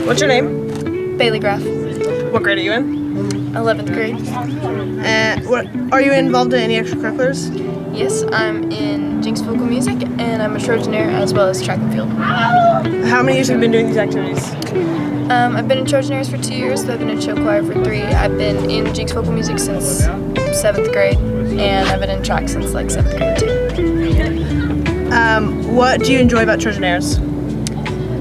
What's your name? Bailey Graff, What grade are you in? 11th grade. What are you involved in any extracurriculars? Yes, I'm in Jinx Vocal Music, and I'm a Trojaneer as well as track and field. How many years have you been doing these activities? I've been in Trojaneers for 2 years, I've been in show choir for 3. I've been in Jinx Vocal Music since 7th grade, and I've been in track since like 7th grade too. What do you enjoy about Trojaneers?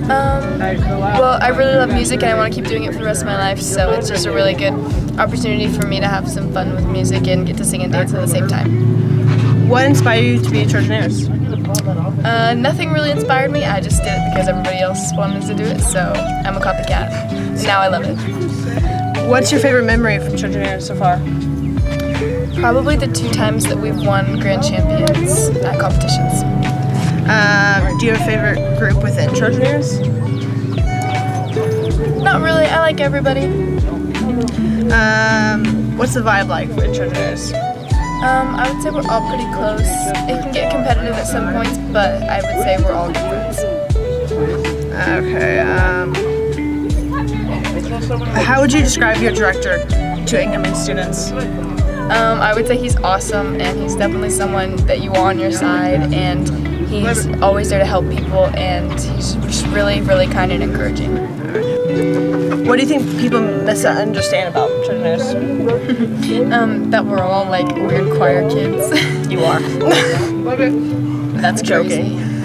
Well, I really love music and I want to keep doing it for the rest of my life, so it's just a really good opportunity for me to have some fun with music and get to sing and dance at the same time. What inspired you to be a Trojaneers? Nothing really inspired me, I just did it because everybody else wanted to do it, so I'm a copycat, and now I love it. What's your favorite memory from Trojaneers so far? Probably the 2 times that we've won grand champions at competitions. Do you have a favorite group within Trojaneers? Not really, I like everybody. What's the vibe like in Trojaneers? I would say we're all pretty close. It can get competitive at some points, but I would say we're all good friends. Okay, how would you describe your director to incoming students? I would say he's awesome, and he's definitely someone that you want on your side, and he's always there to help people, and he's just really, really kind and encouraging. What do you think people misunderstand about Trojaneers? That we're all like weird choir kids. You are. That's joking. crazy.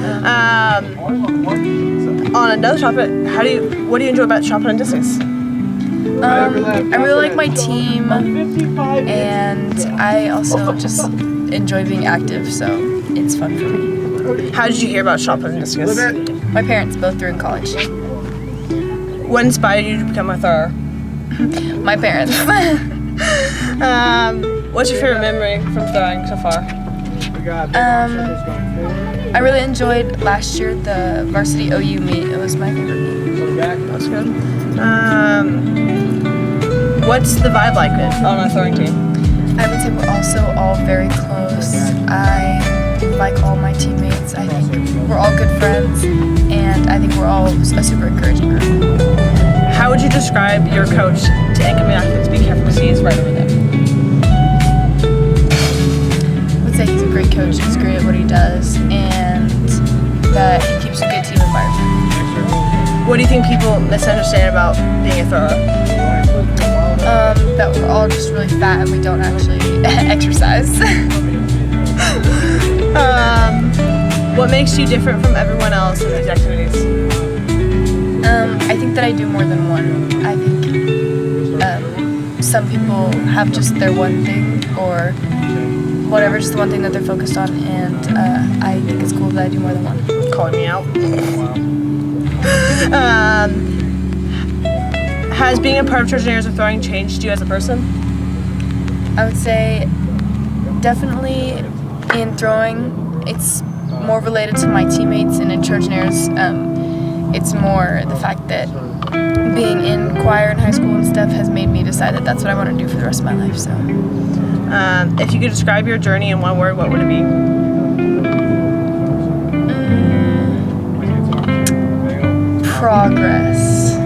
On another topic, what do you enjoy about chopping and discs? I really like my team, and I also just enjoy being active, so it's fun for me. How did you hear about chopping and discus? My parents both threw in college. What inspired you to become a thrower? My parents. What's your favorite memory from throwing so far? I really enjoyed last year the varsity OU meet. It was my favorite meet. That's good. What's the vibe like on a throwing team? I would say we're also all very close. I like all my teammates. I think we're all good friends, and I think we're all a super encouraging group. How would you describe your coach to incoming athletes? Be careful because he is right over there. I would say he's a great coach. He's great at what he does, and that he keeps a good team environment. What do you think people misunderstand about being a thrower? That we're all just really fat and we don't actually exercise. What makes you different from everyone else in these activities? I think that I do more than one. I think some people have just their one thing or whatever, just the one thing that they're focused on, and I think it's cool that I do more than one. Calling me out. Has being a part of Trojaneers or throwing changed you as a person? I would say definitely in throwing, it's more related to my teammates, and in Trojaneers, it's more the fact that being in choir in high school and stuff has made me decide that that's what I want to do for the rest of my life. So, if you could describe your journey in one word, what would it be? Progress.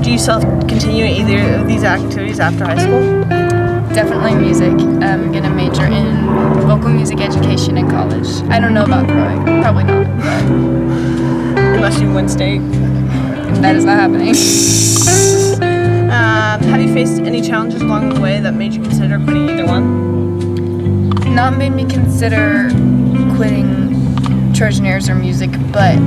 Do you self-continue either of these activities after high school? Definitely music. I'm going to major in vocal music education in college. I don't know about throwing. Probably not. But unless you win state. That is not happening. Have you faced any challenges along the way that made you consider quitting either one? Not made me consider quitting Trojaneers or music, but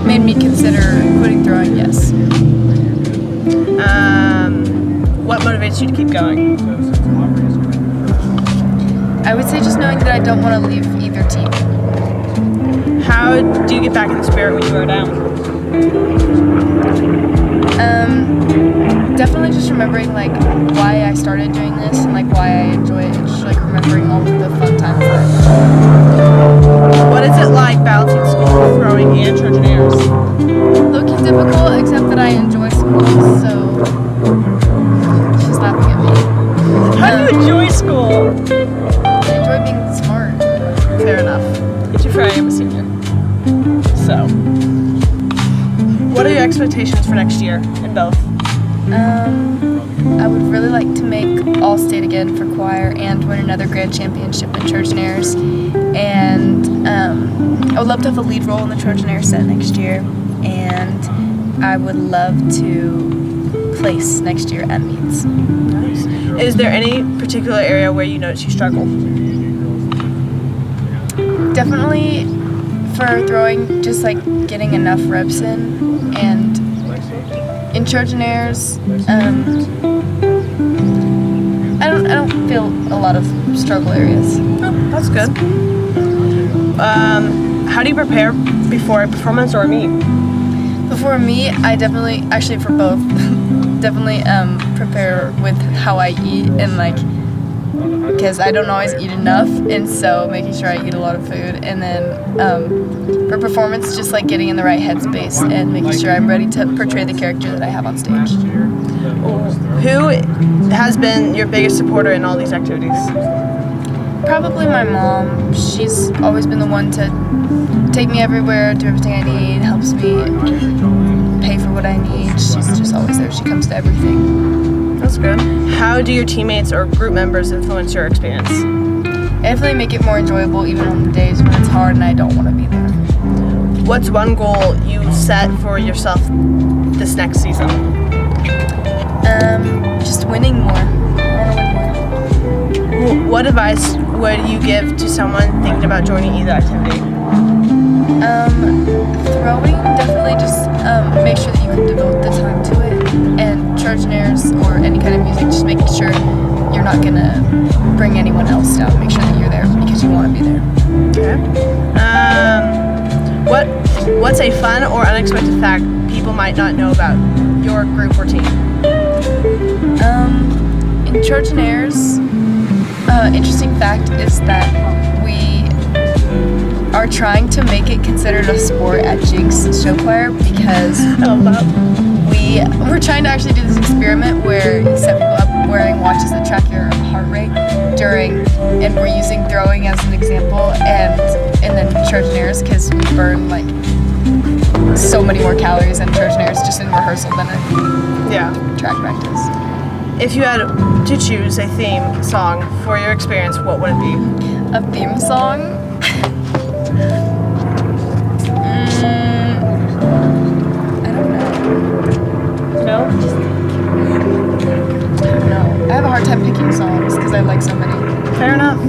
made me consider quitting throwing, yes. What motivates you to keep going? I would say just knowing that I don't want to leave either team. How do you get back in the spirit when you are down? Definitely just remembering like why I started doing this and like why I enjoy it, and just like remembering all of the fun times that I've enjoyed. What is it like balancing school, throwing, and Trojaneers? Low-key difficult, except that I enjoy school, so she's laughing at me. How do you enjoy school? I enjoy being smart. Fair enough. To be fair, I am a senior. So, what What are your expectations for next year in both? I would really like to make All-State again for choir and win another grand championship in Trojan Airs. And I would love to have a lead role in the Trojan Airs set next year. And I would love to place next year at meets. Nice. Is there any particular area where you notice you struggle? Definitely for throwing, just like getting enough reps in, and in Trojan Airs, I don't feel a lot of struggle areas. Oh, that's good. How do you prepare before a performance or a meet? Before a meet, I definitely, actually for both, definitely prepare with how I eat, and like, because I don't always eat enough, and so making sure I eat a lot of food. And then for performance, just like getting in the right headspace and making sure I'm ready to portray the character that I have on stage. Who has been your biggest supporter in all these activities? Probably my mom. She's always been the one to take me everywhere, do everything I need, helps me pay for what I need. She's just always there. She comes to everything. That's good. How do your teammates or group members influence your experience? Definitely make it more enjoyable, even on the days when it's hard and I don't want to be there. What's one goal you set for yourself this next season? Just winning more. I want to win more. What advice would you give to someone thinking about joining either activity? Throwing, definitely just make sure that you can devote the time to it. And Trojan Airs or any kind of music, just making sure you're not going to bring anyone else down. Make sure that you're there because you want to be there. Okay. What's a fun or unexpected fact people might not know about your group or team? In Trojan Airs, interesting fact is that we are trying to make it considered a sport at Jinx Show Choir, because we're trying to actually do this experiment where you set people up wearing watches that track your heart rate and we're using throwing as an example, and then Trojan Airs, because we burn like so many more calories in Trojan Airs just in rehearsal than in track practice. If you had to choose a theme song for your experience, what would it be? A theme song? I don't know. No? I don't know. I have a hard time picking songs because I like so many. Fair enough.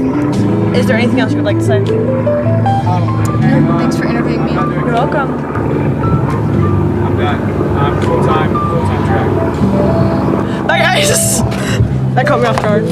Is there anything else you would like to say? Thanks for interviewing me. You're welcome. I'm done. I'm full-time track. Bye guys! That caught me off guard.